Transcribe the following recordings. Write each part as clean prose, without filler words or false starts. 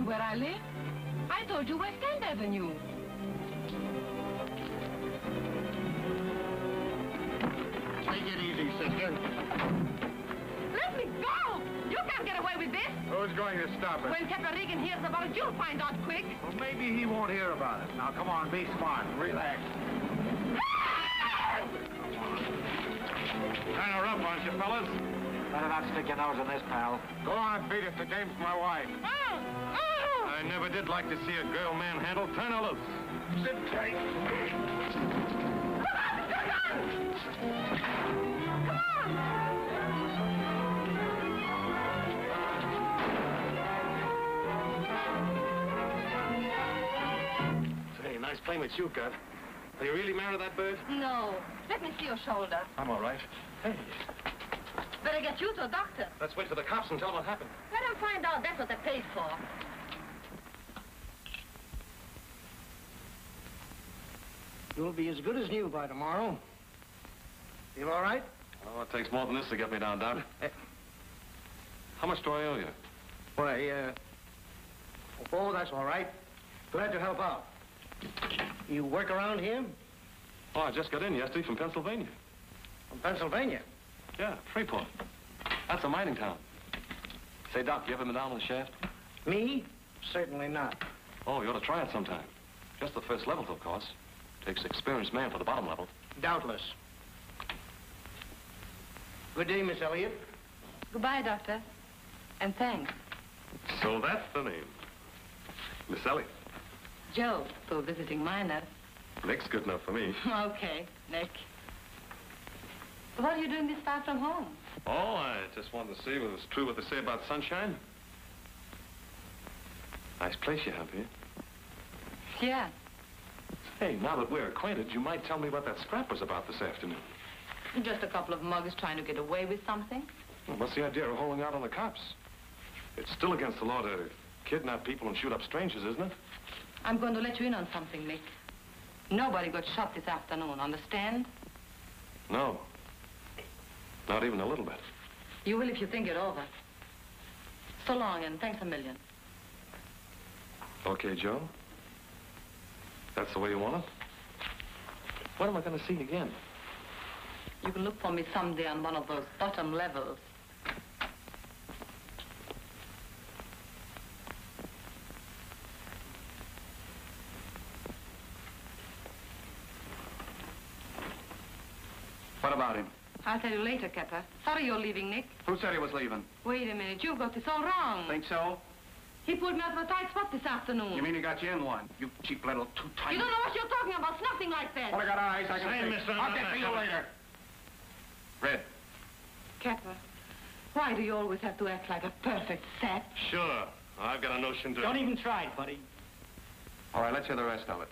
where I live. I told you West End Avenue. Take it easy, sister. Let me go! You can't get away with this. Who's going to stop us? When Captain Regan hears about it, you'll find out quick. Well, maybe he won't hear about it. Now, come on, be smart. Relax. Kind of rough, aren't you, fellas? Better not stick your nose in this, pal. Go on, beat it to James, my wife. I never did like to see a girl manhandled. Turn her loose. Sit tight. Say, nice playmates you've got. Are you really married to that bird? No. Let me see your shoulder. I'm all right. Hey, Better get you to a doctor. let's wait for the cops and tell them what happened. Let them find out that's what they paid for. You'll be as good as new by tomorrow. You all right? Oh, it takes more than this to get me down, Doc. How much do I owe you? Why, oh, that's all right. Glad to help out. You work around here? Oh, I just got in yesterday from Pennsylvania. From Pennsylvania? Yeah, Freeport. That's a mining town. Say, Doc, you ever been down on the shaft? Me? Certainly not. Oh, you ought to try it sometime. Just the first levels, of course. Takes experienced man for the bottom level. Doubtless. Good day, Miss Elliott. Goodbye, Doctor. And thanks. So that's the name. Miss Elliott. Joe, for visiting miner. Nick's good enough for me. Okay, Nick. What are you doing this far from home? Oh, I just wanted to see if it was true what they say about sunshine. Nice place you have here. Yeah. Hey, now that we're acquainted, you might tell me what that scrap was about this afternoon. Just a couple of mugs trying to get away with something. Well, what's the idea of holding out on the cops? It's still against the law to kidnap people and shoot up strangers, isn't it? I'm going to let you in on something, Nick. Nobody got shot this afternoon, understand? No. Not even a little bit. You will if you think it over. So long, and thanks a million. Okay, Joe. That's the way you want it? When am I going to see you again? You can look for me someday on one of those bottom levels. What about him? I'll tell you later, Kepper. Sorry you're leaving, Nick. Who said he was leaving? Wait a minute. You got this all wrong. Think so? He pulled me out of a tight spot this afternoon. You mean he got you in one? You cheap little two-timers. You don't know what you're talking about. It's nothing like that. Well, I got eyes. I can Say, see. mister, I'll I'm get not to you coming. later. Red. Kepper, why do you always have to act like a perfect sap? Sure. I've got a notion to... Don't even try it, buddy. All right, let's hear the rest of it.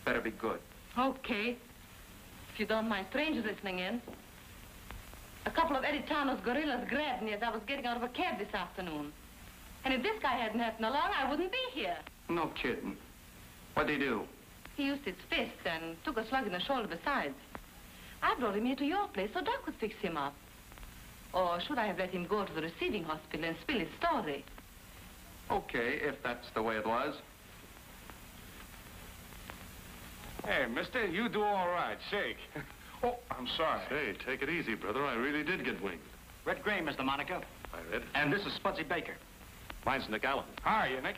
Better be good. Okay. If you don't mind strangers listening in. A couple of Eddie Tano's gorillas grabbed me as I was getting out of a cab this afternoon. And if this guy hadn't happened along, I wouldn't be here. No kidding. What'd they do? He used his fist and took a slug in the shoulder besides. I brought him here to your place so Doc could fix him up. Or should I have let him go to the receiving hospital and spill his story? Okay, if that's the way it was. Hey, mister, you do all right. Shake. Oh, I'm sorry. Hey, take it easy, brother. I really did get winged. Red Gray, Mr. Monica. I read. And this is Spudsy Baker. Mine's Nick Allen. How are you, Nick?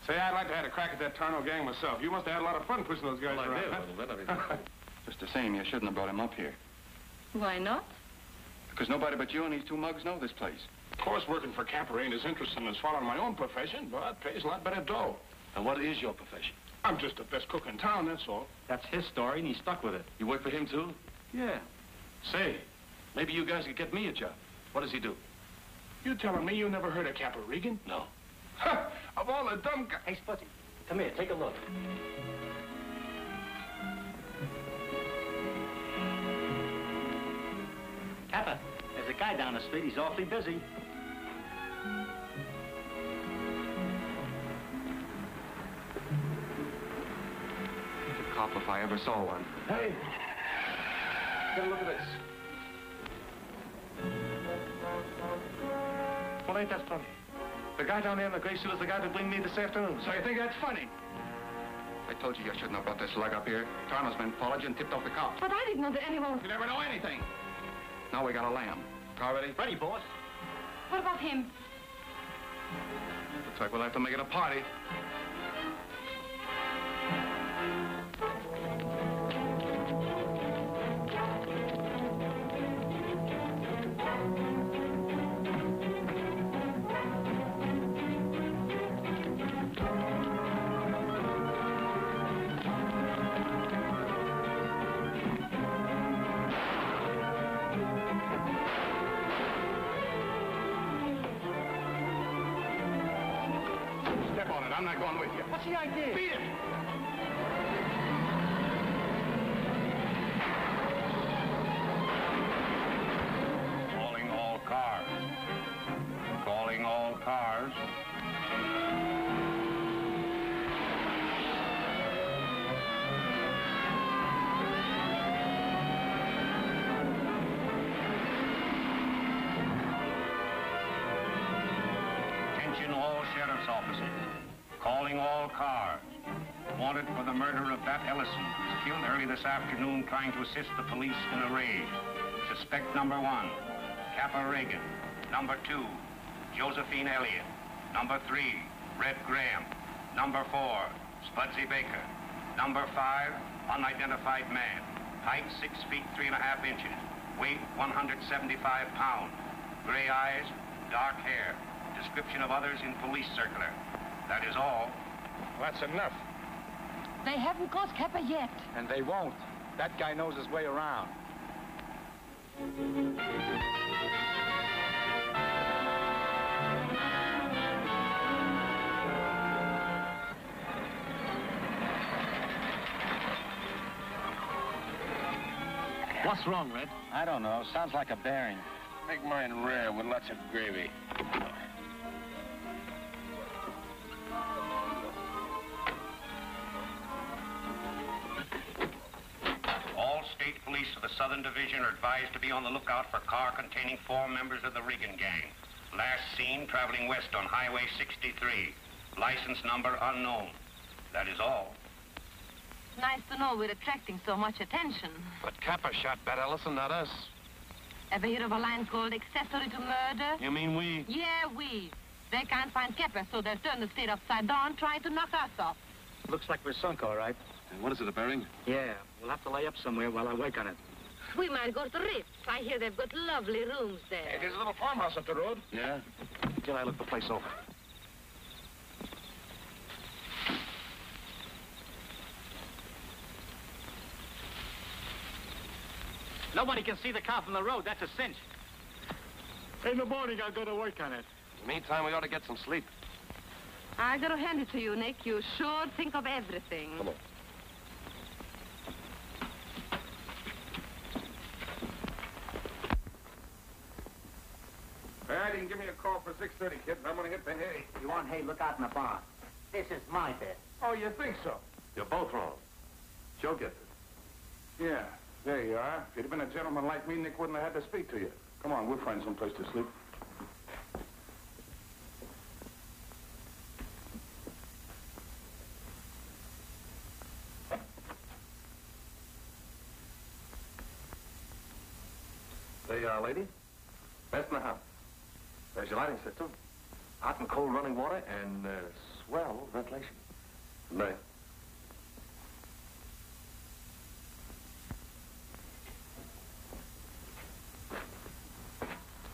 Say, I'd like to have a crack at that Tarno gang myself. You must have had a lot of fun pushing those guys Well, I around. did a huh? little bit. I mean, Just the same, you shouldn't have brought him up here. Why not? Because nobody but you and these two mugs know this place. Of course, working for Capper ain't as interesting as following my own profession, but it pays a lot better dough. and what is your profession? I'm just the best cook in town, that's all. That's his story, and he stuck with it. You work for him, too? Yeah. Say, maybe you guys could get me a job. What does he do? You telling me you never heard of Capper Regan? No. Ha! Of all the dumb guys. Hey, Spudsy, come here, take a look. Kappa, there's a guy down the street. He's awfully busy. He's a cop if I ever saw one. Hey! Get a look at this. Well, ain't that funny? The guy down there in the gray suit is the guy that blamed me this afternoon. So you think that's funny? I told you shouldn't have brought this slug up here. Tarno's men followed you and tipped off the cops. But I didn't know that anyone... You never know anything. Now we got a lamb. Car ready? Ready, boss. What about him? Looks like we'll have to make it a party. I'm not going with you. What's the idea? Beat it! Calling all cars. Calling all cars. Attention all sheriff's officers. Calling all cars. Wanted for the murder of that Ellison, who was killed early this afternoon trying to assist the police in a raid. Suspect number 1, Kappa Reagan. Number 2, Josephine Elliott. Number 3, Red Graham. Number 4, Spudsy Baker. Number 5, unidentified man. Height 6 feet 3.5 inches. Weight 175 pounds. Gray eyes, dark hair. Description of others in police circular. That is all. That's enough. They haven't caught Kappa yet. And they won't. That guy knows his way around. What's wrong, Red? I don't know. Sounds like a bearing. Make mine rare with lots of gravy. All state police of the Southern Division are advised to be on the lookout for car containing 4 members of the Reagan gang. Last seen traveling west on Highway 63. License number unknown. That is all. Nice to know we're attracting so much attention. But Kappa shot Bat Ellison, not us. Ever hear of a line called accessory to murder? You mean we? Yeah, we. They can't find Kappa, so they'll turn the state upside down trying to knock us off. Looks like we're sunk, all right. And what is it, a bearing? Yeah, we'll have to lay up somewhere while I work on it. We might go to the Ritz. I hear they've got lovely rooms there. Hey, there's a little farmhouse up the road. Yeah? Till I look the place over. Nobody can see the car from the road. That's a cinch. In the morning, I'll go to work on it. In the meantime, we ought to get some sleep. I gotta hand it to you, Nick. You sure think of everything. Come on. All right, you can give me a call for 6:30, kid. I'm gonna hit the hay. You want hay, look out in the barn. This is my bed. Oh, you think so? You're both wrong. Joe gets it. Yeah, there you are. If you'd have been a gentleman like me, Nick wouldn't have had to speak to you. Come on, we'll find some place to sleep. There you are, lady. Best in the house. There's your lighting system. Hot and cold running water and swell ventilation. Good night.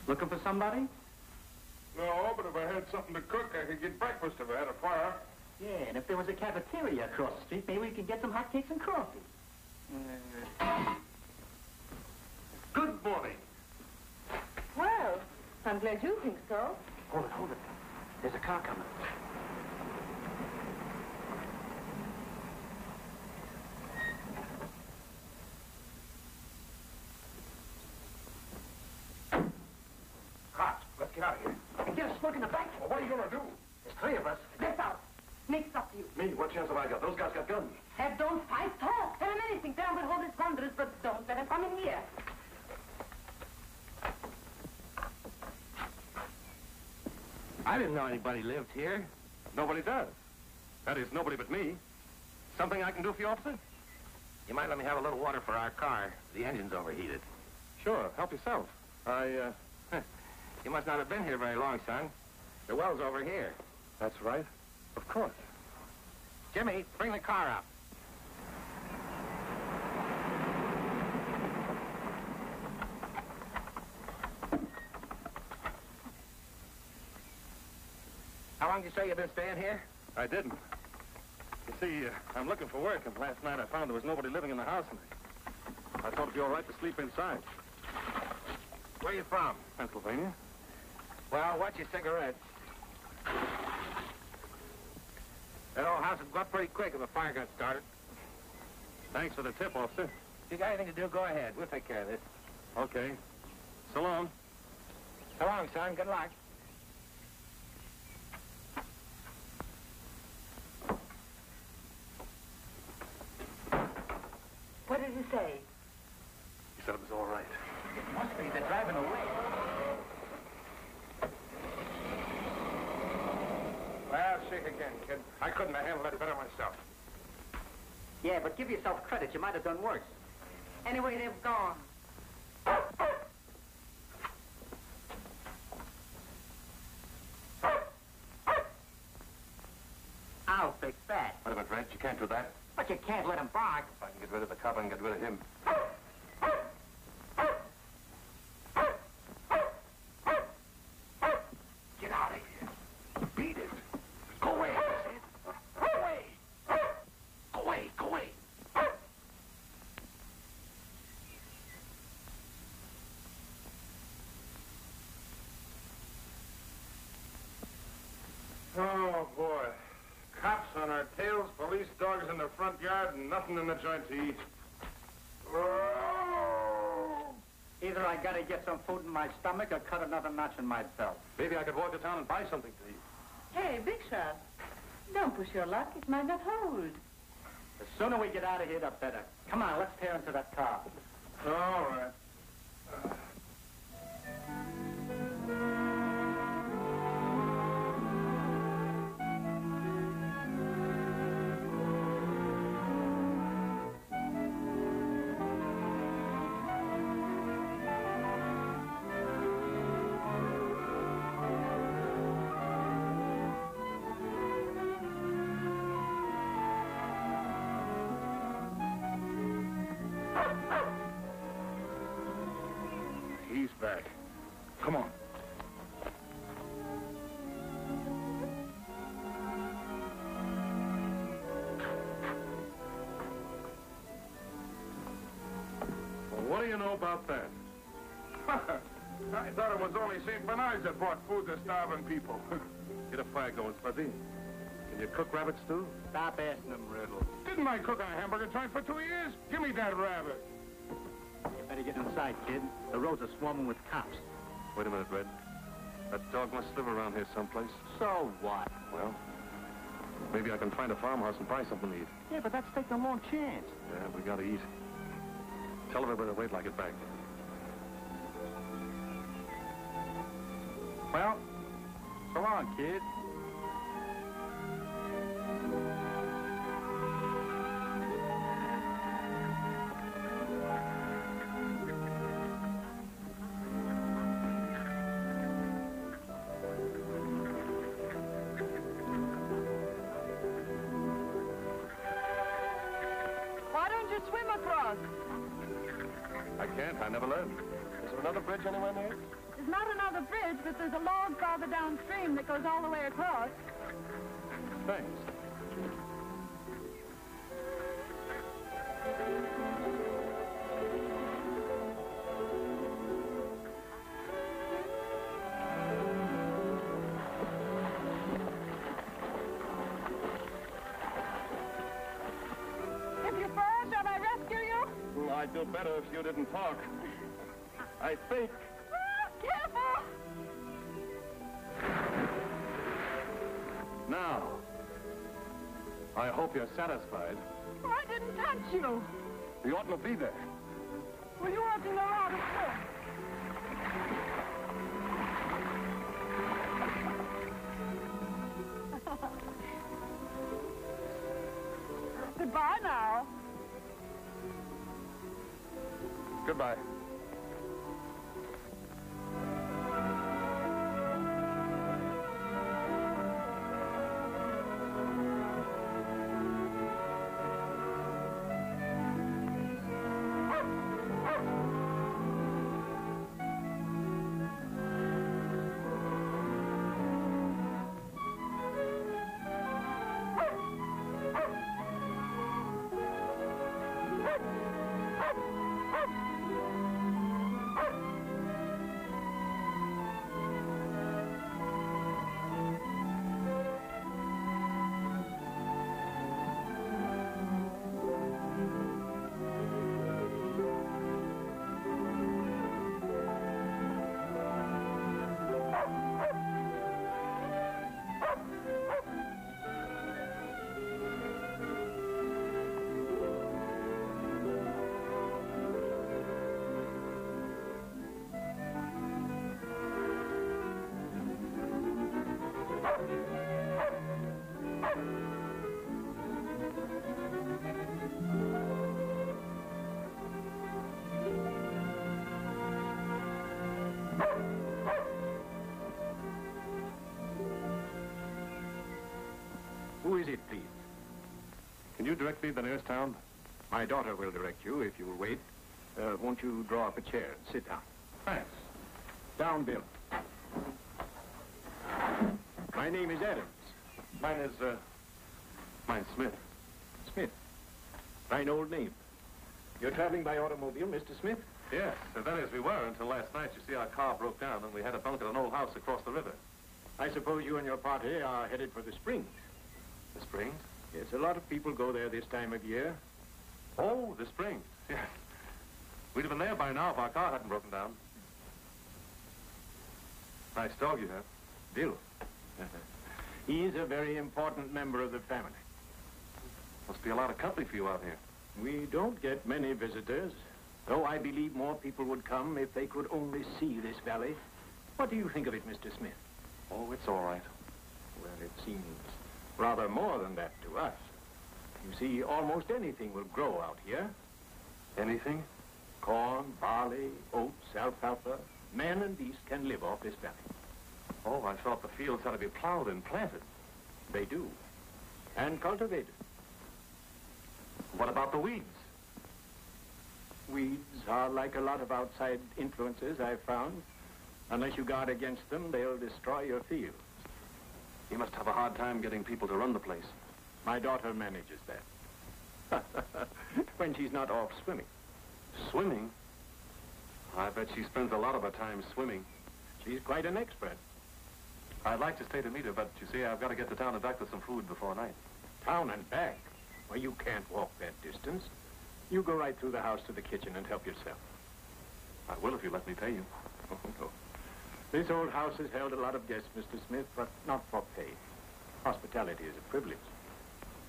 Looking for somebody? No, but if I had something to cook, I could get breakfast if I had a fire. Yeah, and if there was a cafeteria across the street, maybe we could get some hotcakes and coffee. Good morning. Well, I'm glad you think so. Hold it. There's a car coming. Hot. Let's get out of here. And get a smoke in the back. Well, what are you gonna do? There's 3 of us. Get out. Nick's up to you. Me? What chance have I got? Those guys got guns. Ed, don't fight. Talk. Tell him anything. Tell him we'll hold his thunders, but don't let him come in here. I didn't know anybody lived here. Nobody does. That is, nobody but me. Something I can do for you, officer? You might let me have a little water for our car. The engine's overheated. Sure, help yourself. You must not have been here very long, son. The well's over here. That's right. Of course. Jimmy, bring the car up. How long did you say you've been staying here? I didn't. You see, I'm looking for work, and last night I found there was nobody living in the house, and I thought it'd be all right to sleep inside. Where are you from? Pennsylvania. Well, watch your cigarettes. That old house would go up pretty quick if a fire got started. Thanks for the tip, officer. If you got anything to do, go ahead. We'll take care of this. Okay. So long. So long, son. Good luck. What did he say? He said it was all right. It must be. They're driving away. Well, shake again, kid. I couldn't have handled it better myself. Yeah, but give yourself credit. You might have done worse. Anyway, they've gone. I'll fix that. Wait a minute, Red. You can't do that. But you can't let him bark. If I can get rid of the cop, I can get rid of him. Get out of here. Beat it. Go away, I said. Go away. Go away. Go away. Oh, boy. Cops on our tails, police dogs in the front yard, and nothing in the joint to eat. Either I gotta get some food in my stomach or cut another notch in my belt. Maybe I could walk to town and buy something to eat. Hey, Big Shot, don't push your luck. It might not hold. The sooner we get out of here, the better. Come on, let's tear into that car. All right. He's back. Come on. Well, what do you know about that? I thought it was only St. Bernard's that brought food to starving people. Get a fire going, Spuddy. Can you cook rabbit stew? Stop asking them riddles. Didn't I cook a hamburger joint for 2 years? Give me that rabbit. You better get inside, kid. The roads are swarming with cops. Wait a minute, Red. That dog must live around here someplace. So what? Well, maybe I can find a farmhouse and buy something to eat. Yeah, but that's taking a long chance. Yeah, we gotta eat. Tell everybody to wait till I get back. Well, so long, kid. Why don't you swim across? I can't. I never learned. Is there another bridge anywhere near? There's not another bridge, but there's a log farther downstream that goes all the way across. Thanks. If you fall, shall I rescue you? Well, I'd do better if you didn't talk. I think. Careful! Now, I hope you're satisfied. I didn't touch you. You oughtn't to be there. Well, you ought to know how to swim. Goodbye now. Goodbye. Who is it, please? Can you direct me to the nearest town? My daughter will direct you if you will wait. Won't you draw up a chair and sit down? Thanks. Down, Bill. My name is Adams. Mine's Smith. Smith. Fine old name. You're traveling by automobile, Mr. Smith? Yes, that is, we were until last night. You see, our car broke down and we had to bunk at an old house across the river. I suppose you and your party are headed for the Springs. The Springs? Yes, a lot of people go there this time of year. Oh, the Springs. Yes. We'd have been there by now if our car hadn't broken down. Nice dog you have. Bill. He's a very important member of the family. Must be a lot of company for you out here. We don't get many visitors, though I believe more people would come if they could only see this valley. What do you think of it, Mr. Smith? Oh, it's all right. Well, it seems rather more than that to us. You see, almost anything will grow out here. Anything? Corn, barley, oats, alfalfa. Man and beast can live off this valley. Oh, I thought the fields had to be plowed and planted. They do. And cultivated. What about the weeds? Weeds are like a lot of outside influences I've found. Unless you guard against them, they'll destroy your fields. You must have a hard time getting people to run the place. My daughter manages that. When she's not off swimming. Swimming? I bet she spends a lot of her time swimming. She's quite an expert. I'd like to stay to meet her, but you see, I've got to get to town and back to some food before night. Town and back? Well, you can't walk that distance. You go right through the house to the kitchen and help yourself. I will if you let me pay you. Oh, no. This old house has held a lot of guests, Mr. Smith, but not for pay. Hospitality is a privilege.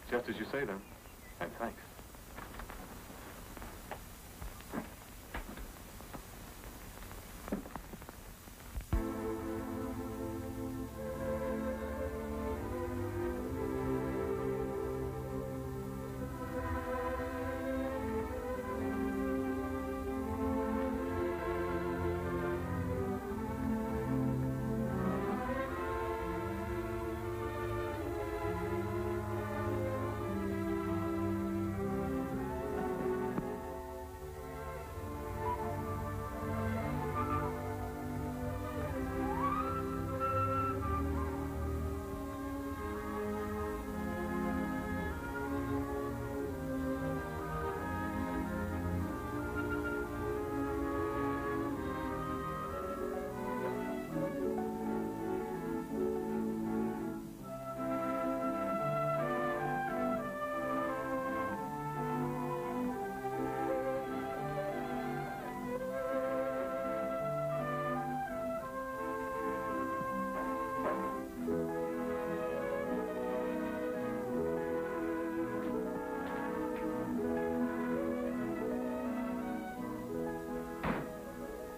Just as you say, then. And thanks.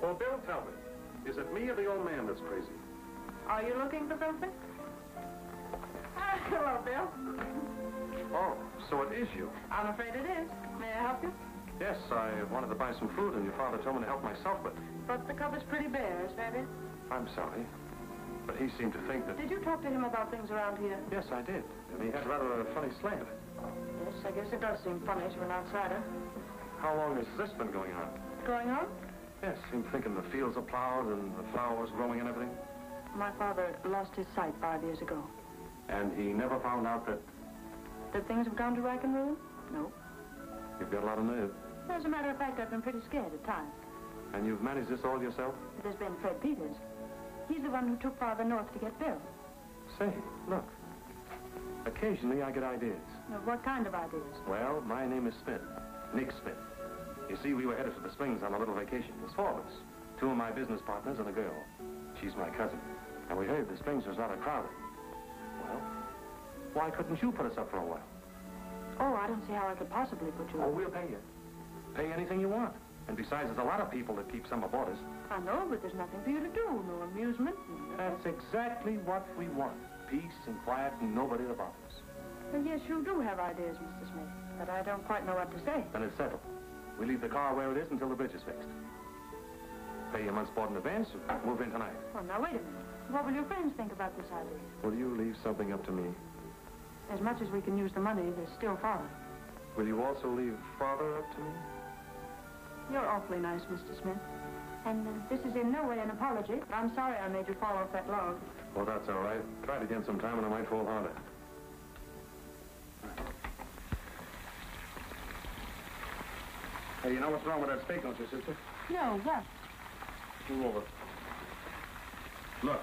Well, Bill, tell me, is it me or the old man that's crazy? Are you looking for something? Hello, Bill. Oh, So it is you. I'm afraid it is. May I help you? Yes, I wanted to buy some food, and your father told me to help myself, but But the cupboard's pretty bare, is that it? I'm sorry. But he seemed to think that... Did you talk to him about things around here? Yes, I did. And he had rather a funny slant. Yes, I guess it does seem funny to an outsider. How long has this been going on? Going on? Yes, him thinking the fields are plowed and the flowers growing and everything. My father lost his sight 5 years ago. And he never found out that That things have gone to rack and ruin? No. you've got a lot of nerve. As a matter of fact, I've been pretty scared at times. And you've managed this all yourself? There's been Fred Peters. He's the one who took Father north to get Bill. Say, look. Occasionally I get ideas. Now, what kind of ideas? Well, my name is Smith. Nick Smith. You see, we were headed for the Springs on a little vacation. There's 4 of us. 2 of my business partners and a girl. She's my cousin. And we heard the Springs was rather crowded. Well, why couldn't you put us up for a while? Oh, I don't see how I could possibly put you Oh, up. we'll pay you. Pay anything you want. And besides, there's a lot of people that keep summer boarders. I know, but there's nothing for you to do. No amusement. That's exactly what we want. Peace and quiet and nobody to bother us. Well, yes, you do have ideas, Mr. Smith. But I don't quite know what to say. Then it's settled. We leave the car where it is until the bridge is fixed. Pay your month's board in advance and move in tonight. Well, now, wait a minute. What will your friends think about this idea? Will you leave something up to me? As much as we can use the money, there's still Father. Will you also leave Father up to me? You're awfully nice, Mr. Smith. And this is in no way an apology. I'm sorry I made you fall off that log. Well, that's all right. Try it again sometime and I might fall harder. Hey, you know what's wrong with that steak, don't you, sister? No, what? Move over. Look,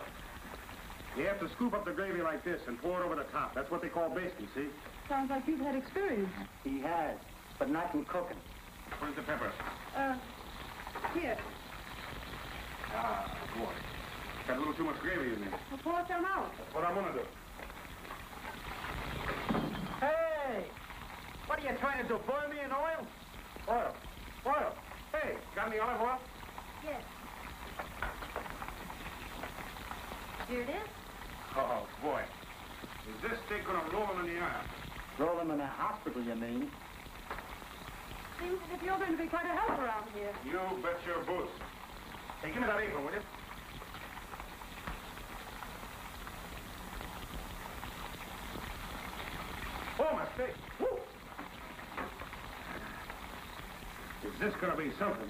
you have to scoop up the gravy like this and pour it over the top. That's what they call basting, see? Sounds like you've had experience. He has, but not in cooking. Where's the pepper? Here. Ah, boy. Got a little too much gravy in there. Well, pour some out. That's what I'm gonna do. Hey! What are you trying to do, boil me in oil? Oil. Oil. Hey, got any olive oil? Yes. Here it is. Oh, boy. Is this steak gonna roll him in the iron? Roll him in a hospital, you mean? Seems as if you're going to be quite a help around here. You bet your boots. Hey, give me that apron, will you? Oh, my steak. Woo! Is this gonna be something?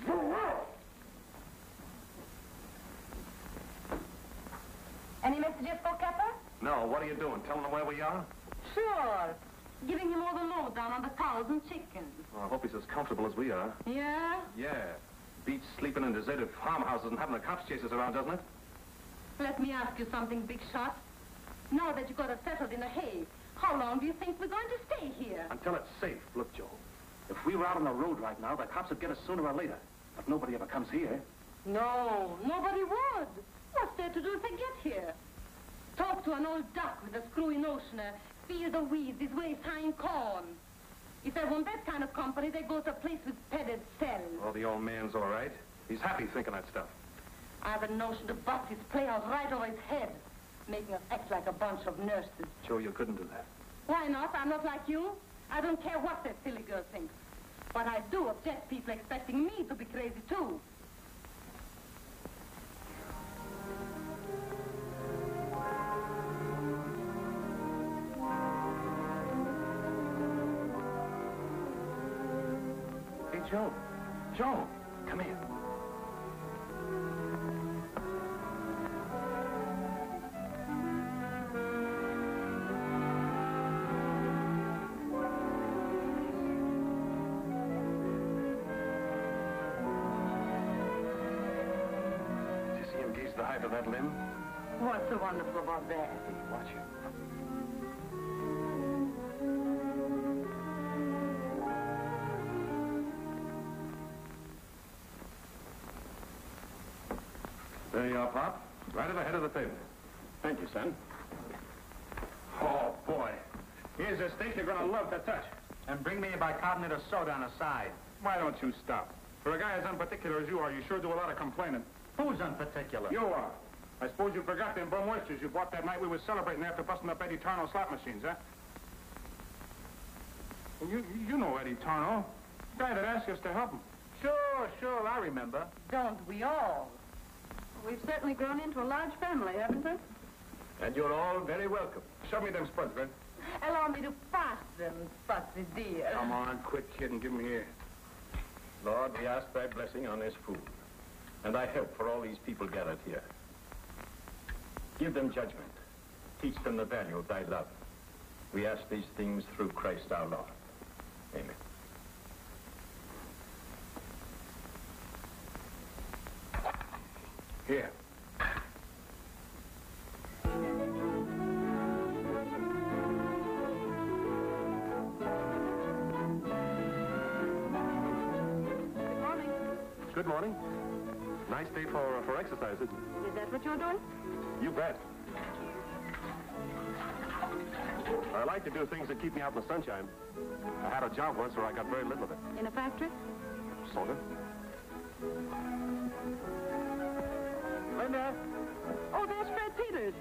Any messages for Kepper? No, what are you doing? Telling them where we are? Sure. Giving him all the lowdown on the cows and chickens. Well, I hope he's as comfortable as we are. Yeah? Yeah. Beats sleeping in deserted farmhouses and having the cops chase us around, doesn't it? Let me ask you something, Big Shot. Now that you got us settled in a hay, how long do you think we're going to stay here? Until it's safe. Look, Joe. If we were out on the road right now, the cops would get us sooner or later. But nobody ever comes here. No, nobody would. What's there to do if they get here? Talk to an old duck with a screwy notioner, feel the weeds his waist high in corn. If they want that kind of company, they go to a place with padded cells. Oh, the old man's all right. He's happy thinking that stuff. I have a notion to bust his playhouse right over his head, making us act like a bunch of nurses. Joe, you couldn't do that. Why not? I'm not like you. I don't care what that silly girl thinks. But I do object people expecting me to be crazy, too. Hey, Joe. Joe, come here. Did you see him gaze the height of that limb? What's so wonderful about that? Hey, watch him. There you are, Pop. Right at the head of the pavement. Thank you, son. Oh, boy. Here's a steak you're gonna love to touch. And bring me a bicarbonate of soda on the side. Why don't you stop? For a guy as unparticular as you are, you sure do a lot of complaining. Who's unparticular? You are. I suppose you forgot them bum oysters you bought that night we were celebrating after busting up Eddie Tarno's slot machines, huh? You know Eddie Tarnow. The guy that asked us to help him. Sure, I remember. Don't we all? We've certainly grown into a large family, haven't we? And you're all very welcome. Show me them spuds, Ben. Allow me to pass them, Spotty dear. Come on, quit kidding. Give me here. Lord, we ask thy blessing on this food, and thy help for all these people gathered here. Give them judgment. Teach them the value of thy love. We ask these things through Christ our Lord. Amen. Here. Good morning. Nice day for exercise, isn't it? Is that what you're doing? You bet. I like to do things that keep me out in the sunshine. I had a job once where I got very little of it. In a factory? Sort of. Linda? Oh, there's Fred Peters.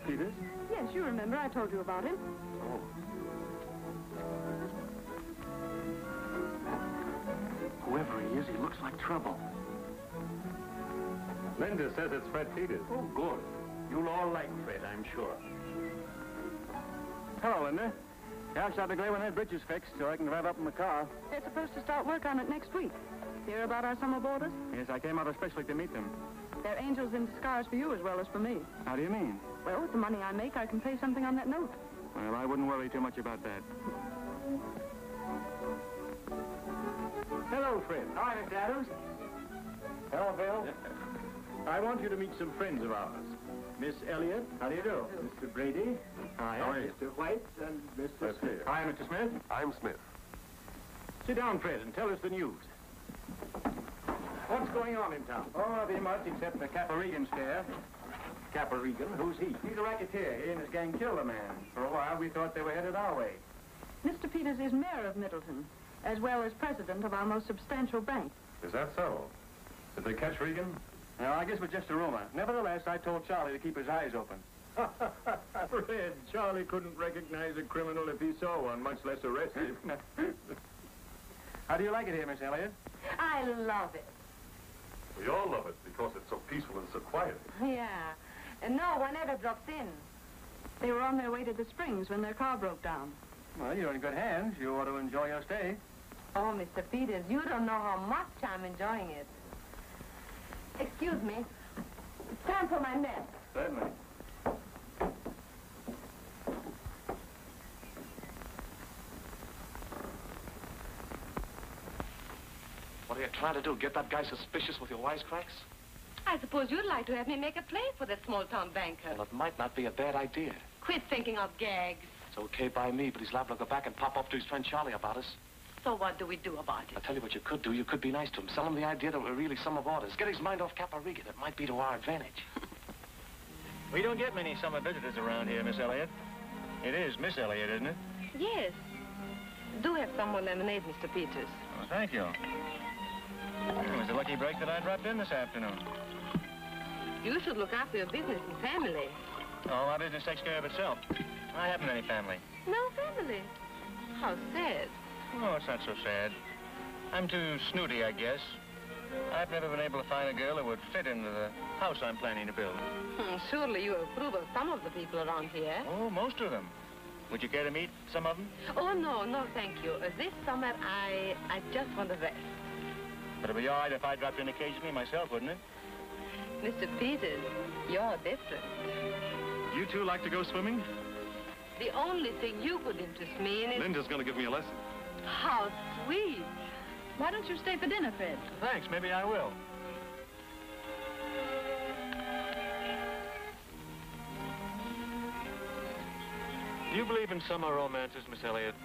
Peters? Yes, you remember. I told you about him. Oh. Whoever he is, he looks like trouble. Linda says it's Fred Peters. Oh, good. You'll all like Fred, I'm sure. Hello, Linda. Yeah, I shot the glare when that bridge is fixed so I can drive up in the car. They're supposed to start work on it next week. Hear about our summer boarders? Yes, I came out especially to meet them. They're angels in disguise for you as well as for me. How do you mean? Well, with the money I make, I can pay something on that note. Well, I wouldn't worry too much about that. Hello, Fred. Hi, Mr. Adams. Hello, Bill. I want you to meet some friends of ours. Miss Elliott. How do you do? Mr. Brady. Hi. How are you? Mr. White and Mr. Smith. Hi, Mr. Smith. I'm Smith. Sit down, Fred, and tell us the news. What's going on in town? Oh, nothing much except the Cappa-Regan scare. Cappa-Regan? Who's he? He's a racketeer. He and his gang killed a man. For a while, we thought they were headed our way. Mr. Peters is mayor of Middleton, as well as president of our most substantial bank. Is that so? Did they catch Regan? No, I guess it was just a rumor. Nevertheless, I told Charlie to keep his eyes open. Fred, Charlie couldn't recognize a criminal if he saw one, much less arrest him. How do you like it here, Miss Elliott? I love it. We all love it because it's so peaceful and so quiet. Yeah. And no one ever drops in. They were on their way to the Springs when their car broke down. Well, you're in good hands. You ought to enjoy your stay. Oh, Mr. Peters, you don't know how much I'm enjoying it. Excuse me. It's time for my mess. Certainly. What are you trying to do? Get that guy suspicious with your wisecracks? I suppose you'd like to have me make a play for that small-town banker. Well, it might not be a bad idea. Quit thinking of gags. It's okay by me, but he's liable to go back and pop up to his friend Charlie about us. So what do we do about I'll it? tell you what you could do. You could be nice to him. Sell him the idea that we're really summer boarders. Get his mind off Cappa-Regan. It might be to our advantage. We don't get many summer visitors around here, Miss Elliott. It is Miss Elliott, isn't it? Yes. Do have some more lemonade, Mr. Peters. Oh, thank you. It was a lucky break that I dropped in this afternoon. You should look after your business and family. Oh, my business takes care of itself. I haven't any family. No family. How sad. Oh, it's not so sad. I'm too snooty, I guess. I've never been able to find a girl who would fit into the house I'm planning to build. Surely you approve of some of the people around here. Oh, most of them. Would you care to meet some of them? Oh, no, thank you. This summer, I just want to rest. But it'd be all right if I dropped in occasionally myself, wouldn't it? Mr. Peters, you're different. You two like to go swimming? The only thing you could interest me in is... Linda's going to give me a lesson. How sweet. Why don't you stay for dinner, Fred? Thanks, maybe I will. Do you believe in summer romances, Miss Elliott?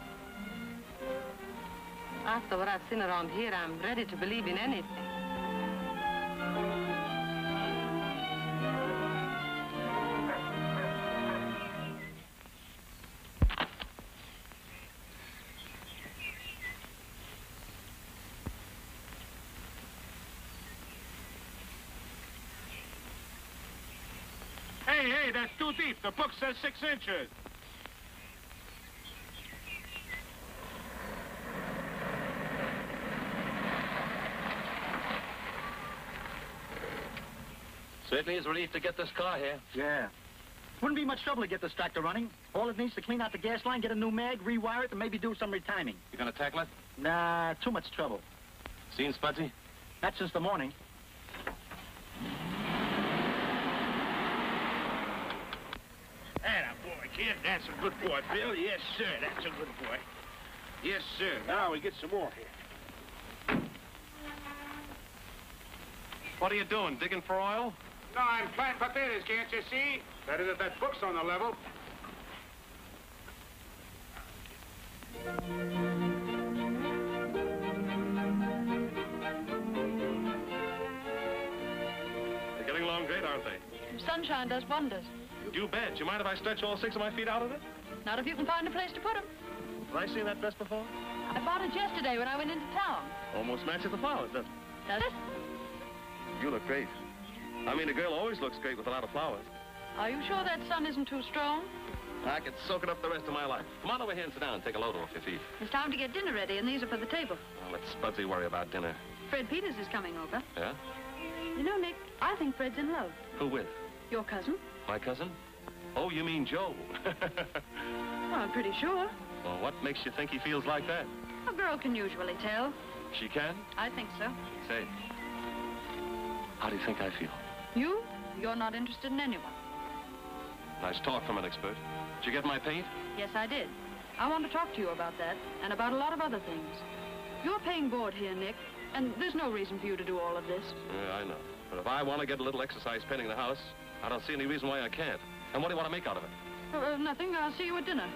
After what I've seen around here, I'm ready to believe in anything. Hey, that's too deep. The book says 6 inches. Certainly is a relief to get this car here. Yeah. Wouldn't be much trouble to get this tractor running. All it needs to clean out the gas line, get a new mag, rewire it, and maybe do some retiming. You gonna tackle it? Nah, too much trouble. Seen Spudsy? Not since the morning. Atta boy, kid. That's a good boy, Bill. Yes, sir. That's a good boy. Yes, sir. Now we get some more here. What are you doing, digging for oil? No, I'm planting potatoes, can't you see? That is, if that book's on the level. They're getting along great, aren't they? Sunshine does wonders. You bet. You mind if I stretch all 6 of my feet out of it? Not if you can find a place to put them. Have I seen that dress before? I bought it yesterday when I went into town. Almost matches the flowers, doesn't it? Does it? You look great. I mean, a girl always looks great with a lot of flowers. Are you sure that sun isn't too strong? I could soak it up the rest of my life. Come on over here and sit down and take a load off your feet. It's time to get dinner ready, and these are for the table. Well, let Spudsy worry about dinner. Fred Peters is coming over. Yeah? You know, Nick, I think Fred's in love. Who with? Your cousin? My cousin? Oh, you mean Joe. Well, I'm pretty sure. Well, what makes you think he feels like that? A girl can usually tell. She can? I think so. Say, how do you think I feel? You? You're not interested in anyone. Nice talk from an expert. Did you get my paint? Yes, I did. I want to talk to you about that, and about a lot of other things. You're paying board here, Nick, and there's no reason for you to do all of this. Yeah, I know. But if I want to get a little exercise painting the house, I don't see any reason why I can't. And what do you want to make out of it? Nothing. I'll see you at dinner.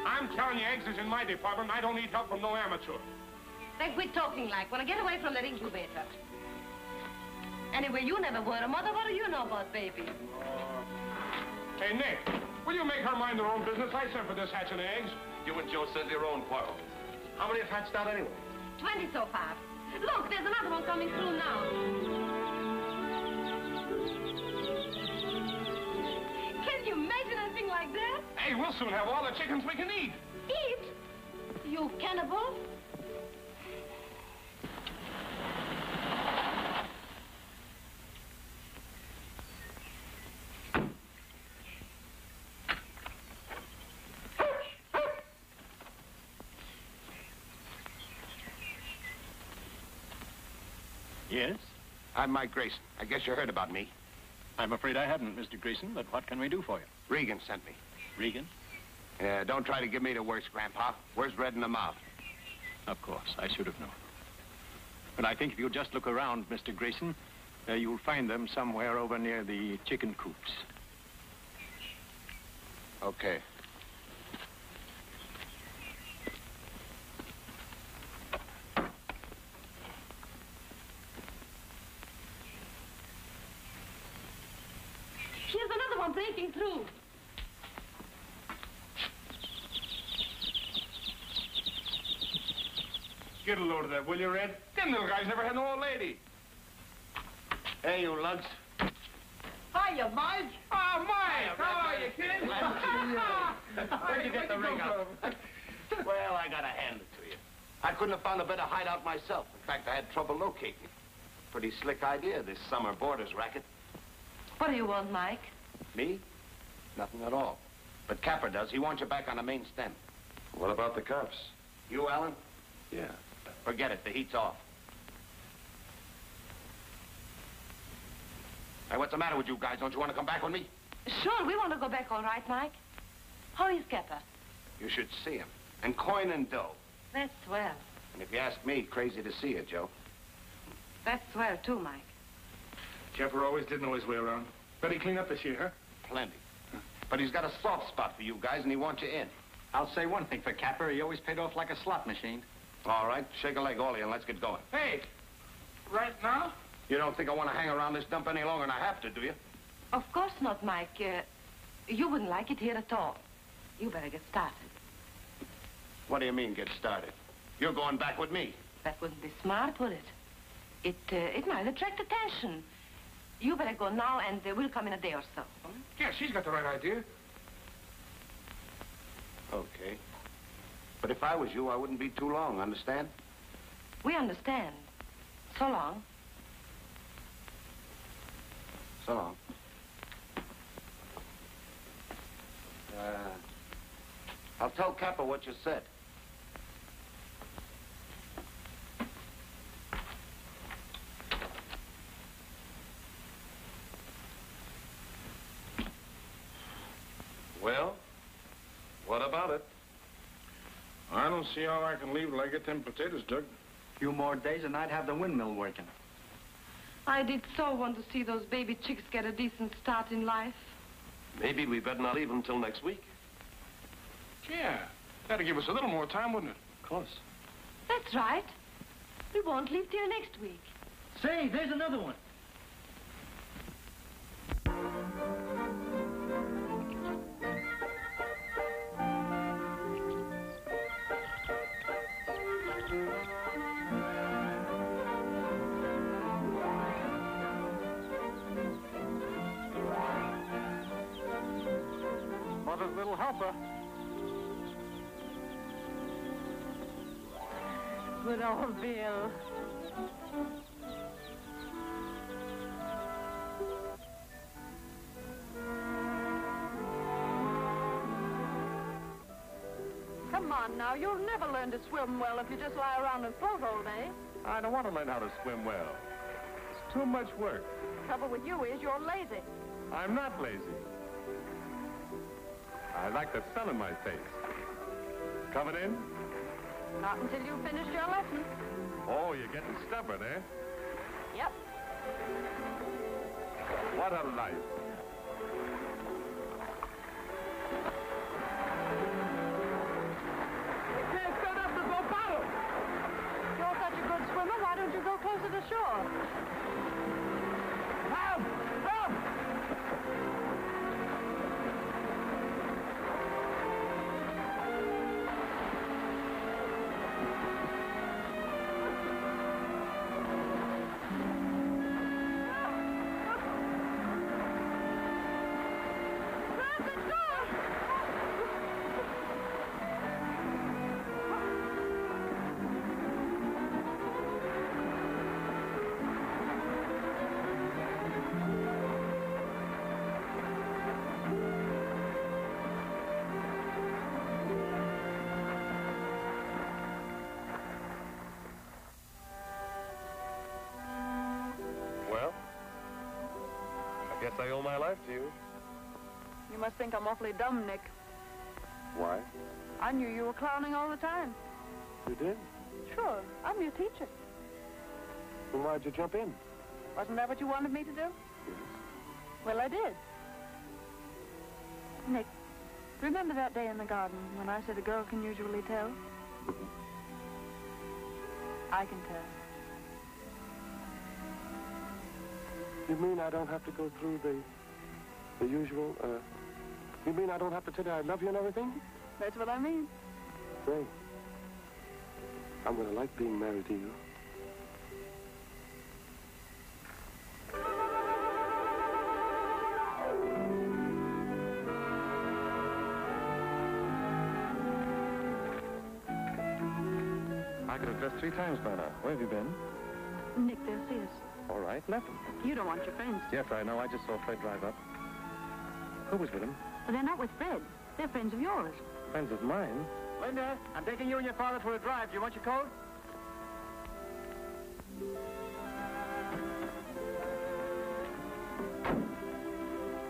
I'm telling you, eggs is in my department. I don't need help from no amateur. Then quit talking like. When I get away from that incubator. Anyway, you never were a mother. What do you know about babies? Hey, Nick, will you make her mind her own business? I sent for this hatch and eggs. You and Joe said your own quarrel. How many have hatched out anyway? 20 so far. Look, there's another one coming through now. Can you imagine anything like that? Hey, we'll soon have all the chickens we can eat. Eat? You cannibal? Yes? I'm Mike Grayson. I guess you heard about me. I'm afraid I haven't, Mr. Grayson, but what can we do for you? Regan sent me. Regan? Don't try to give me the worst, Grandpa. Where's red in the mouth? Of course, I should have known. But I think if you just look around, Mr. Grayson, you'll find them somewhere over near the chicken coops. Okay. breaking through. Get a load of that, will you, Red? Them little guys never had no old lady. Hey, you lugs. Hiya, Mike. Oh, Mike! How are you, kid? Where'd you get the rig up? Well, I gotta hand it to you. I couldn't have found a better hideout myself. In fact, I had trouble locating it. Pretty slick idea, this summer boarders racket. What do you want, Mike? Me? Nothing at all. But Capper does. He wants you back on the main stem. What about the cops? You, Alan? Yeah. Forget it. The heat's off. Hey, what's the matter with you guys? Don't you want to come back with me? Sure, we want to go back all right, Mike. How is Capper? You should see him. And coin and dough. That's swell. And if you ask me, crazy to see you, Joe. That's swell, too, Mike. Capper always did know his way around. Better clean up this year, huh? Plenty. But he's got a soft spot for you guys, and he wants you in. I'll say one thing for Capper. He always paid off like a slot machine. All right, shake a leg, all of you, and let's get going. Hey, right now? You don't think I want to hang around this dump any longer than I have to, do you? Of course not, Mike. You wouldn't like it here at all. You better get started. What do you mean, get started? You're going back with me. That wouldn't be smart, would it? It might attract attention. You better go now, and we'll come in a day or so. Yeah, she's got the right idea. Okay. But if I was you, I wouldn't be too long, understand? We understand. So long. So long. I'll tell Capper what you said. Well, what about it? I don't see how I can leave till I get them potatoes dug. A few more days and I'd have the windmill working. I did so want to see those baby chicks get a decent start in life. Maybe we better not leave until next week. Yeah, that'd give us a little more time, wouldn't it? Of course. That's right. We won't leave till next week. Say, there's another one. Mother's little helper. Good old Bill. Come on now, you'll never learn to swim well if you just lie around and float all day. I don't want to learn how to swim well. It's too much work. Trouble with you is you're lazy. I'm not lazy. I like the sun in my face. Coming in? Not until you finish your lesson. Oh, you're getting stubborn, eh? Yep. What a life. You can't set up to go paddle. You're such a good swimmer, why don't you go closer to shore? Help! Help! Well, I guess I owe my life to you. You must think I'm awfully dumb, Nick. Why? I knew you were clowning all the time. You did? Sure, I'm your teacher. Then why'd you jump in? Wasn't that what you wanted me to do? Well, I did. Nick, remember that day in the garden when I said a girl can usually tell? I can tell. You mean I don't have to go through the the usual. You mean I don't have to tell you I love you and everything? That's what I mean. Great. I'm gonna like being married to you. I could have dressed 3 times by now. Where have you been? Nick, there's his. All right, left him. You don't want your friends. Yes, I know. I just saw Fred drive up. Who was with him? But they're not with Fred. They're friends of yours. Friends of mine. Linda, I'm taking you and your father for a drive. Do you want your coat?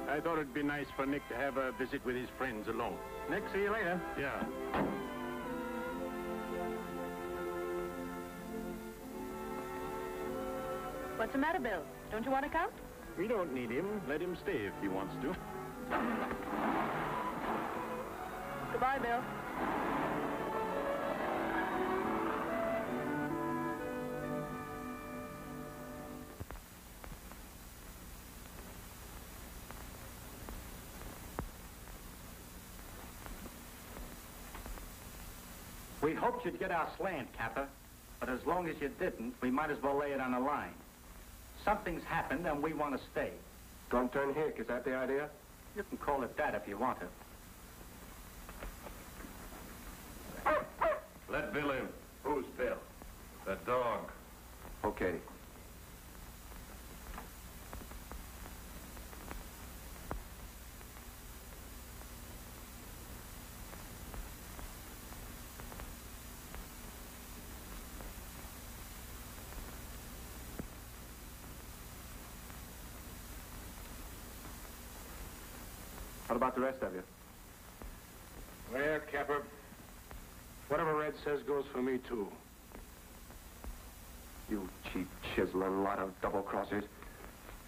I thought it'd be nice for Nick to have a visit with his friends alone. Nick, see you later. Yeah. What's the matter, Bill? Don't you want to come? We don't need him. Let him stay if he wants to. Goodbye, Bill. We hoped you'd get our slant, Capper. But as long as you didn't, we might as well lay it on the line. Something's happened, and we want to stay. Don't turn hick. Is that the idea? You can call it that if you want to. Let Bill in. Who's Bill? The dog. Okay. What about the rest of you? Well, Capper, whatever Red says goes for me, too. You cheap, chiseling lot of double-crossers.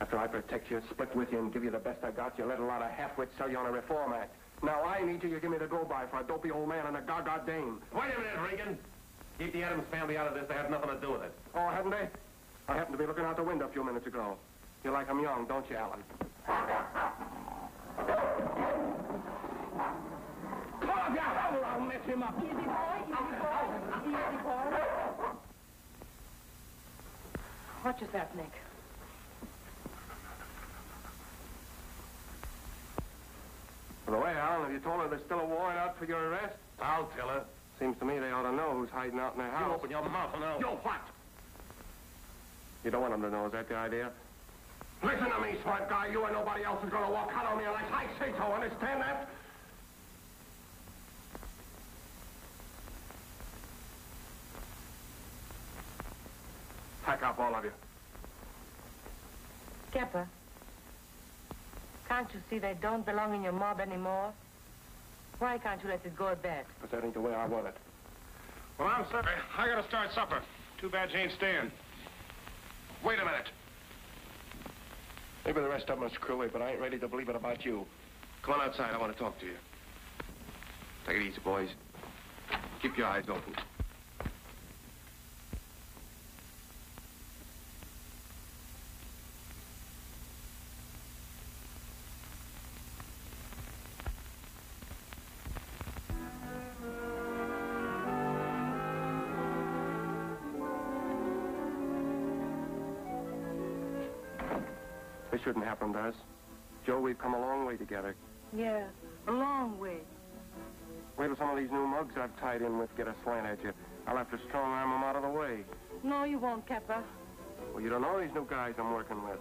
After I protect you, split with you, and give you the best I got, you let a lot of half-wits sell you on a reform act. Now I need you give me the go-by for a dopey old man and a gaga dame. Wait a minute, Regan. Keep the Adams family out of this. They have nothing to do with it. Oh, haven't they? I happened to be looking out the window a few minutes ago. You like 'em young, don't you, Alan? Come on, I'll mess him up. Easy, boy. Easy, boy. Easy, boy. What just happened, Nick? By the way, Alan, have you told her there's still a warrant out for your arrest? I'll tell her. Seems to me they ought to know who's hiding out in their house. You open your mouth and I'll... You what? You don't want them to know, is that the idea? Listen to me, smart guy. You and nobody else is going to walk out on me unless I say so. Understand that? Pack up, all of you. Skipper, can't you see they don't belong in your mob anymore? Why can't you let it go at that? But that ain't the way I want it. Well, I'm sorry. I gotta start supper. Too bad you ain't staying. Wait a minute. Maybe the rest of them are screwy, but I ain't ready to believe it about you. Come on outside. I want to talk to you. Take it easy, boys. Keep your eyes open. This shouldn't happen to us. Joe, we've come a long way together. Yeah, a long way. Wait till some of these new mugs I've tied in with get a slant at you. I'll have to strong-arm them out of the way. No, you won't, Kepper. Well, you don't know these new guys I'm working with.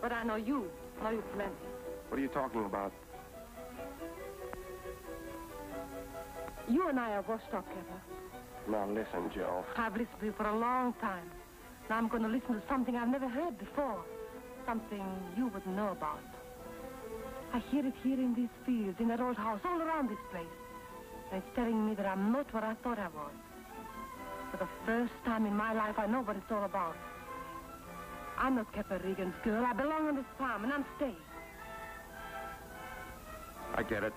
But I know you. Know you plenty. What are you talking about? You and I are washed up, Kepper. Now, listen, Joe. I've listened to you for a long time. Now I'm going to listen to something I've never heard before. Something you wouldn't know about. I hear it here in these fields, in that old house, all around this place. And it's telling me that I'm not what I thought I was. For the first time in my life, I know what it's all about. I'm not Kepper Regan's girl. I belong on this farm, and I'm staying. I get it.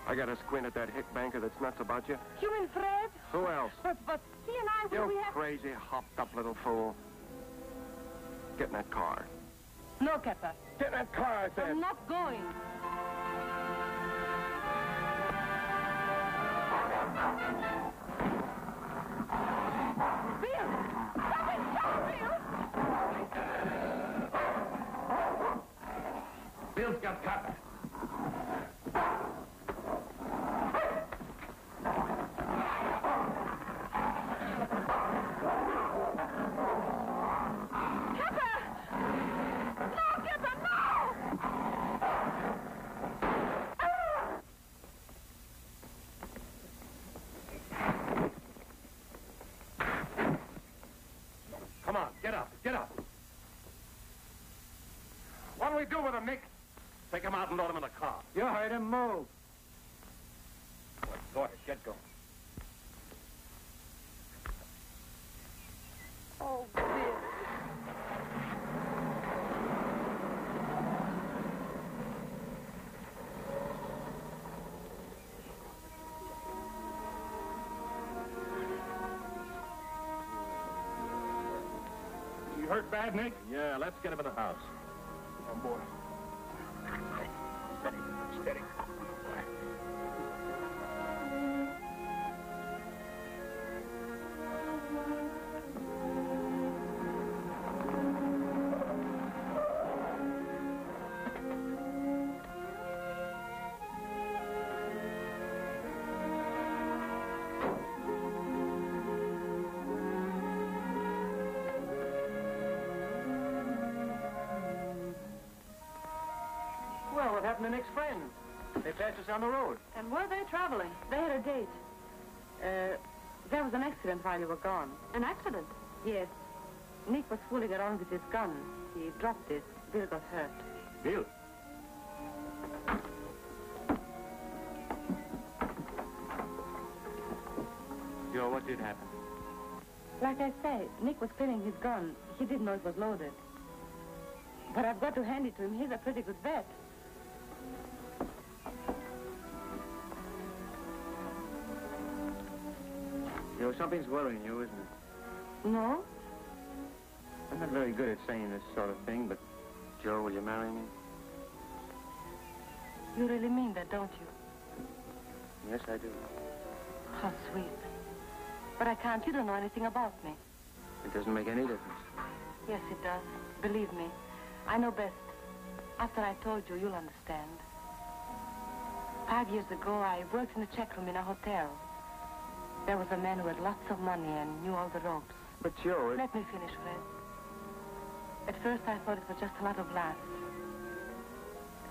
I got to squint at that hick banker that's nuts about you. You and Fred? Who else? But he and I, You we have... crazy, hopped-up little fool. Get in that car. No, Kepper. Get in that car, I said. I'm not going. Bill! Something, Bill! Bill's got copper. Come on, get up, get up. What do we do with him, Nick? Take him out and load him in the car. You heard him. Move. Go ahead, get going. Oh, Bill. You hurt bad, Nick? Yeah, let's get him in the house. Come on, boy. Steady, steady. Well, what happened to Nick's friends? They passed us on the road. And were they traveling? They had a date. There was an accident while you were gone. An accident? Yes. Nick was fooling around with his gun. He dropped it. Bill got hurt. Bill. Joe, what did happen? Like I say, Nick was cleaning his gun. He didn't know it was loaded. But I've got to hand it to him. He's a pretty good vet. Joe, something's worrying you, isn't it? No? I'm not very good at saying this sort of thing, but Joe, will you marry me? You really mean that, don't you? Yes, I do. How sweet. But I can't. You don't know anything about me. It doesn't make any difference. Yes, it does. Believe me. I know best. After I told you, you'll understand. 5 years ago, I worked in a check room in a hotel. There was a man who had lots of money and knew all the ropes. But Joe, Let me finish, Fred. At first, I thought it was just a lot of laughs.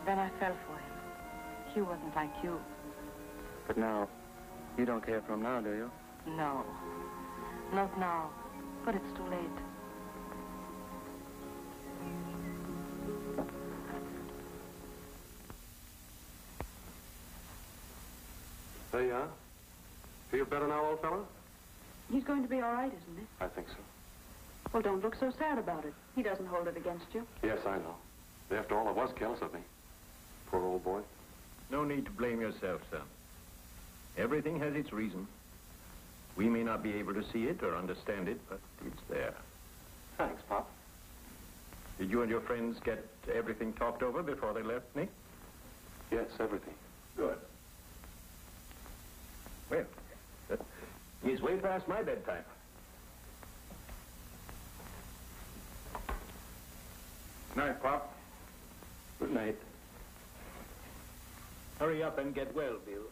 Then I fell for him. He wasn't like you. But now, you don't care for him now, do you? No. Not now. But it's too late. There you are. Feel better now, old fellow? He's going to be all right, isn't he? I think so. Well, don't look so sad about it. He doesn't hold it against you. Yes, I know. After all, it was careless of me. Poor old boy. No need to blame yourself, son. Everything has its reason. We may not be able to see it or understand it, but it's there. Thanks, Pop. Did you and your friends get everything talked over before they left, Nick? Yes, everything. Good. Well, he's way past my bedtime. Night, Pop. Good night. Hurry up and get well, Bill.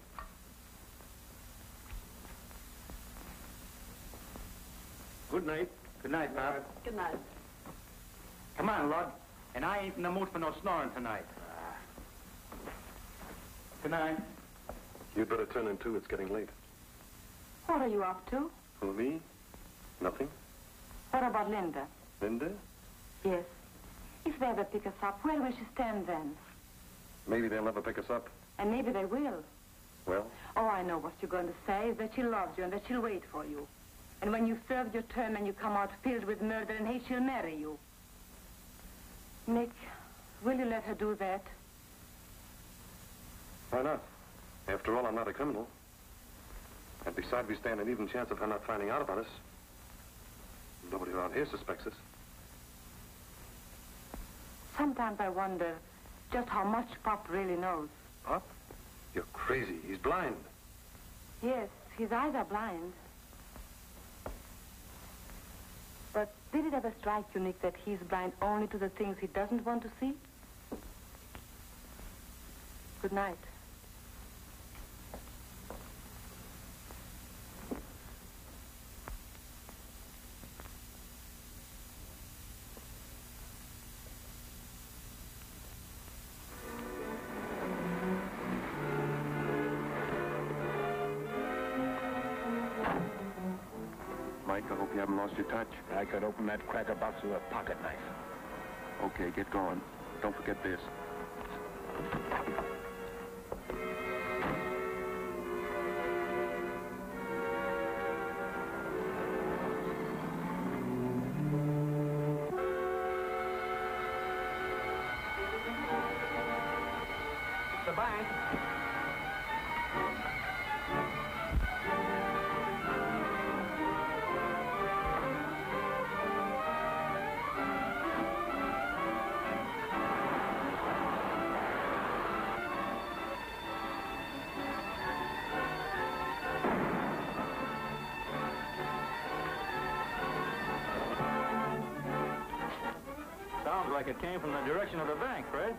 Good night. Good night, Pop. Good night. Come on, Lud. And I ain't in the mood for no snoring tonight. Good night. You'd better turn in, too. It's getting late. What are you up to? Who, me? Nothing. What about Linda? Linda? Yes. If they ever pick us up, where will she stand then? Maybe they'll never pick us up. And maybe they will. Well? Oh, I know what you're going to say, is that she loves you and that she'll wait for you. And when you've served your term and you come out filled with murder and hate, she'll marry you. Nick, will you let her do that? Why not? After all, I'm not a criminal. And besides, we stand an even chance of her not finding out about us. Nobody around here suspects us. Sometimes I wonder just how much Pop really knows. Pop? You're crazy. He's blind. Yes, his eyes are blind. But did it ever strike you, Nick, that he's blind only to the things he doesn't want to see? Good night. Mike, I hope you haven't lost your touch. I could open that cracker box with a pocket knife. Okay, get going. Don't forget this. The bank. Sounds like it came from the direction of the bank, Fred.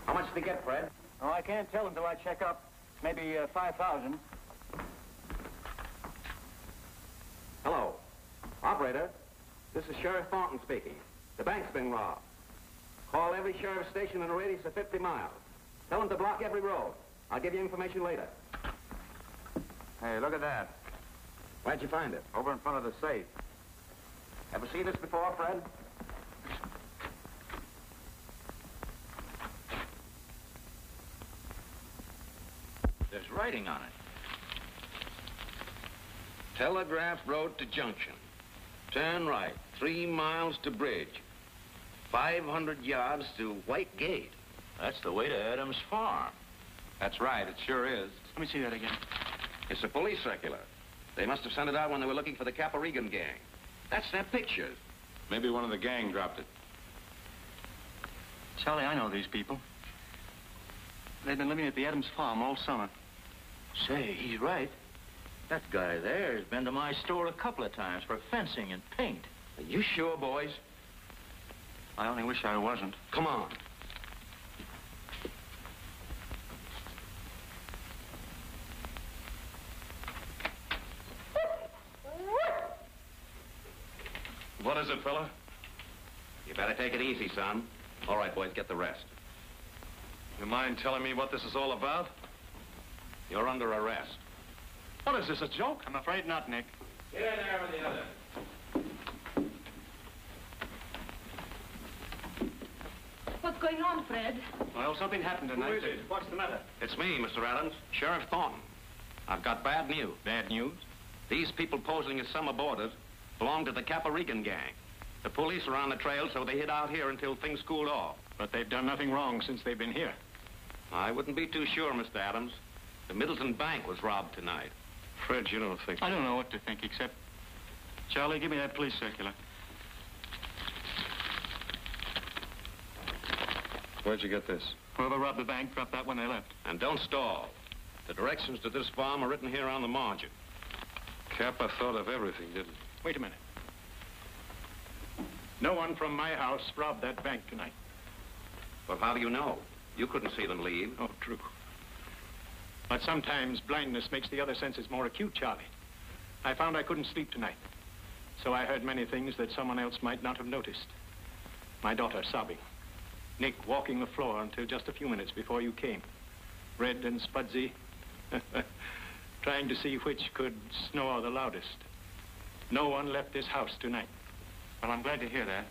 How much did they get, Fred? Oh, I can't tell until I check up. Maybe 5,000. Hello. Operator, this is Sheriff Thornton speaking. The bank's been robbed. Call every sheriff's station in a radius of 50 miles. Tell them to block every road. I'll give you information later. Hey, look at that. Where'd you find it? Over in front of the safe. Ever seen this before, Fred? There's writing on it. Telegraph Road to Junction. Turn right, 3 miles to Bridge. 500 yards to White Gate. That's the way to Adams Farm. That's right, it sure is. Let me see that again. It's a police circular. They must have sent it out when they were looking for the Caparigan gang. That's their picture. Maybe one of the gang dropped it. Charlie, I know these people. They've been living at the Adams Farm all summer. Say, he's right. That guy there has been to my store a couple of times for fencing and paint. Are you sure, boys? I only wish I wasn't. Come on. What is it, fella? You better take it easy, son. All right, boys, get the rest. You mind telling me what this is all about? You're under arrest. What is this, a joke? I'm afraid not, Nick. Get in there with the other. What's going on, Fred? Well, something happened tonight. Who is it? What's the matter? It's me, Mr. Adams, Sheriff Thornton. I've got bad news. Bad news? These people posing as summer boarders belong to the Caparigan gang. The police are on the trail, so they hid out here until things cooled off. But they've done nothing wrong since they've been here. I wouldn't be too sure, Mr. Adams. The Middleton Bank was robbed tonight. Fred, you don't think... I don't know what to think, except... Charlie, give me that police circular. Where'd you get this? Whoever robbed the bank dropped that when they left. And don't stall. The directions to this farm are written here on the margin. Kappa thought of everything, didn't he? Wait a minute. No one from my house robbed that bank tonight. Well, how do you know? You couldn't see them leave. Oh, true. But sometimes blindness makes the other senses more acute, Charlie. I found I couldn't sleep tonight. So I heard many things that someone else might not have noticed. My daughter sobbing. Nick walking the floor until just a few minutes before you came. Red and Spudsy. Trying to see which could snore the loudest. No one left this house tonight. Well, I'm glad to hear that.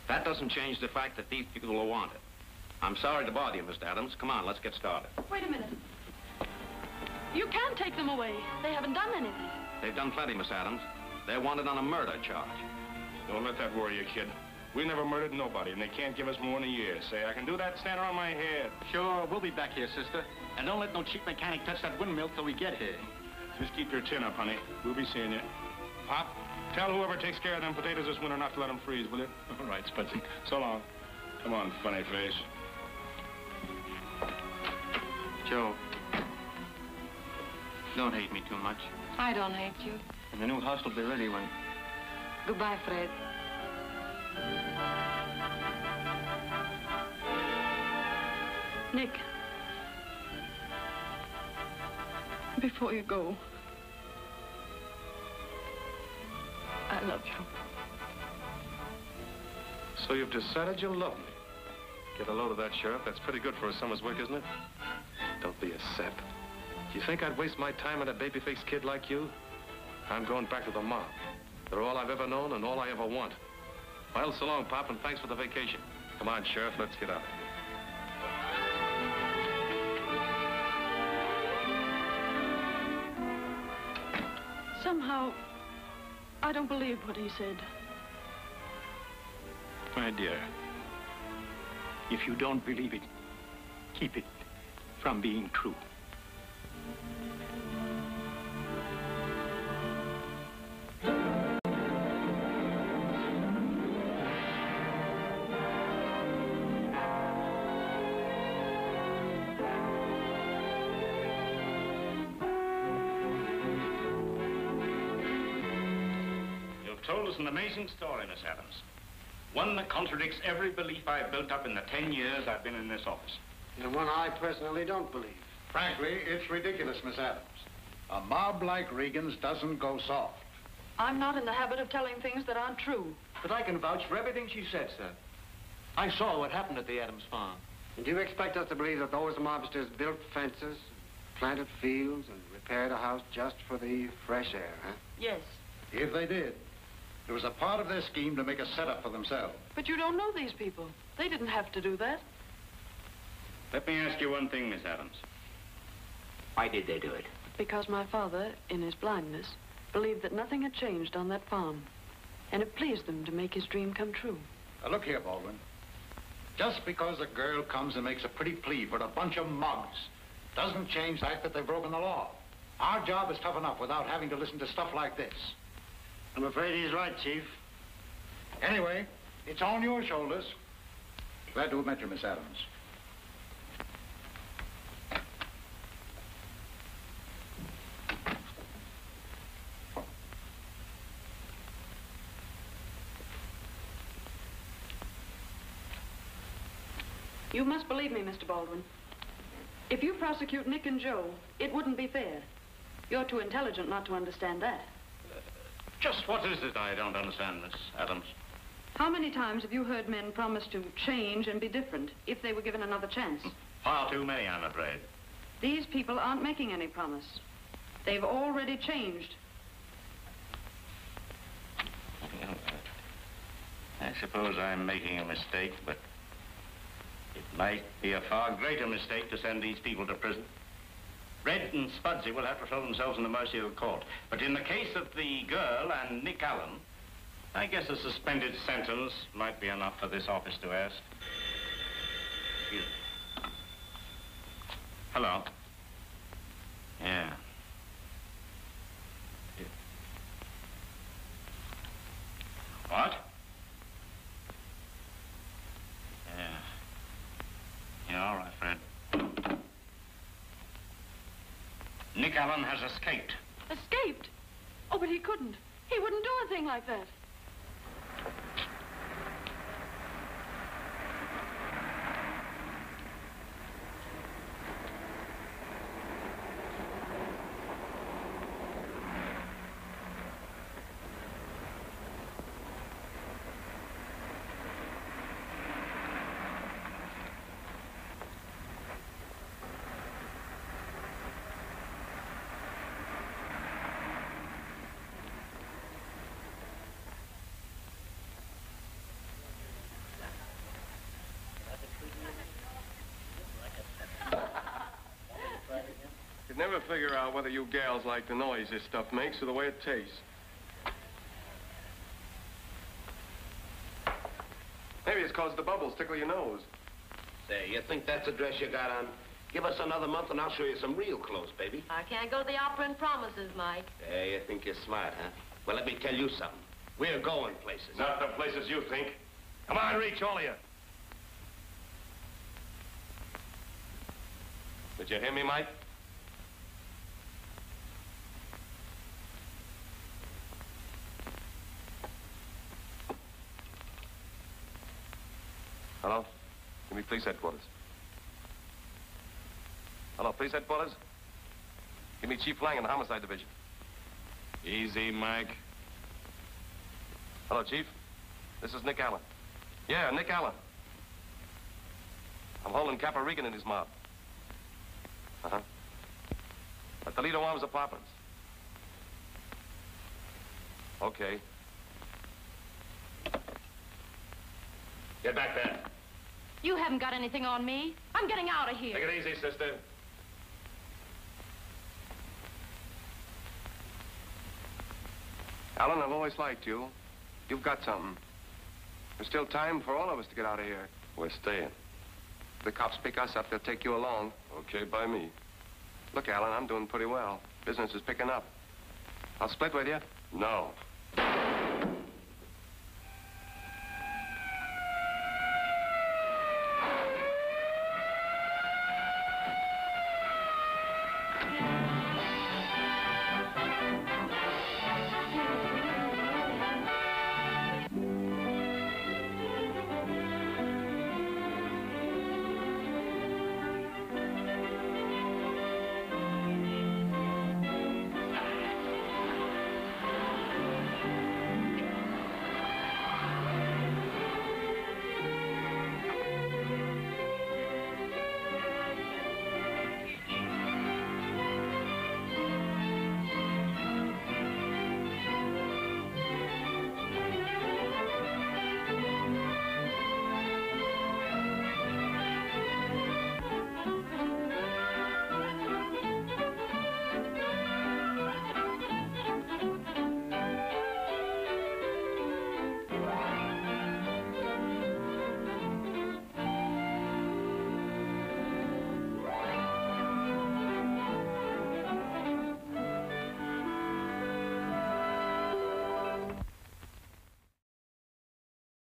That doesn't change the fact that these people are wanted. I'm sorry to bother you, Mr. Adams. Come on, let's get started. Wait a minute. You can't take them away. They haven't done anything. They've done plenty, Miss Adams. They're wanted on a murder charge. Don't let that worry you, kid. We never murdered nobody, and they can't give us more than a year. Say, I can do that standing on my head. Sure, we'll be back here, sister. And don't let no cheap mechanic touch that windmill till we get here. Just keep your chin up, honey. We'll be seeing you. Pop, tell whoever takes care of them potatoes this winter not to let them freeze, will you? All right, Spudsy. So long. Come on, funny face. Joe, don't hate me too much. I don't hate you. And the new house will be ready when... Goodbye, Fred. Nick, before you go, I love you. So you've decided you love me. Get a load of that, Sheriff. That's pretty good for a summer's work, isn't it? Don't be a sap. Do you think I'd waste my time on a baby-faced kid like you? I'm going back to the mob. They're all I've ever known and all I ever want. Well, so long, Pop, and thanks for the vacation. Come on, Sheriff, let's get out of here. Somehow, I don't believe what he said. My dear, if you don't believe it, keep it from being true. Told us an amazing story, Miss Adams. One that contradicts every belief I've built up in the 10 years I've been in this office. And one I personally don't believe. Frankly, it's ridiculous, Miss Adams. A mob like Regan's doesn't go soft. I'm not in the habit of telling things that aren't true. But I can vouch for everything she said, sir. I saw what happened at the Adams farm. And do you expect us to believe that those mobsters built fences, planted fields, and repaired a house just for the fresh air, huh? Yes. If they did, it was a part of their scheme to make a setup for themselves. But you don't know these people. They didn't have to do that. Let me ask you one thing, Miss Adams. Why did they do it? Because my father, in his blindness, believed that nothing had changed on that farm. And it pleased them to make his dream come true. Now, look here, Baldwin. Just because a girl comes and makes a pretty plea for a bunch of mugs doesn't change the fact that they've broken the law. Our job is tough enough without having to listen to stuff like this. I'm afraid he's right, Chief. Anyway, it's on your shoulders. Glad to have met you, Miss Adams. You must believe me, Mr. Baldwin. If you prosecute Nick and Joe, it wouldn't be fair. You're too intelligent not to understand that. Just what is it I don't understand, Miss Adams? How many times have you heard men promise to change and be different if they were given another chance? Far too many, I'm afraid. These people aren't making any promise. They've already changed. I suppose I'm making a mistake, but it might be a far greater mistake to send these people to prison. Red and Spudsy will have to throw themselves in the mercy of the court. But in the case of the girl and Nick Allen, I guess a suspended sentence might be enough for this office to ask. Excuse me. Hello. Yeah. What? Yeah. Yeah, all right, Fred. Nick Allen has escaped. Escaped? Oh, but he couldn't. He wouldn't do a thing like that. figure out whether you gals like the noise this stuff makes or the way it tastes. Maybe it's 'cause the bubbles tickle your nose. Say, you think that's the dress you got on? Give us another month and I'll show you some real clothes, baby. I can't go to the opera and promises, Mike. Hey, you think you're smart, huh? Well, let me tell you something. We're going places. Not the places you think. Come on, reach, all of you. Did you hear me, Mike? Hello? Give me police headquarters. Hello, police headquarters? Give me Chief Lang in the homicide division. Easy, Mike. Hello, Chief. This is Nick Allen. Yeah, Nick Allen. I'm holding Capper Regan and his mob. Uh-huh. At Toledo Arms Apartments. Okay. Get back there. You haven't got anything on me. I'm getting out of here. Take it easy, sister. Alan, I've always liked you. You've got something. There's still time for all of us to get out of here. We're staying. If the cops pick us up, they'll take you along. Okay, by me. Look, Alan, I'm doing pretty well. Business is picking up. I'll split with you. No.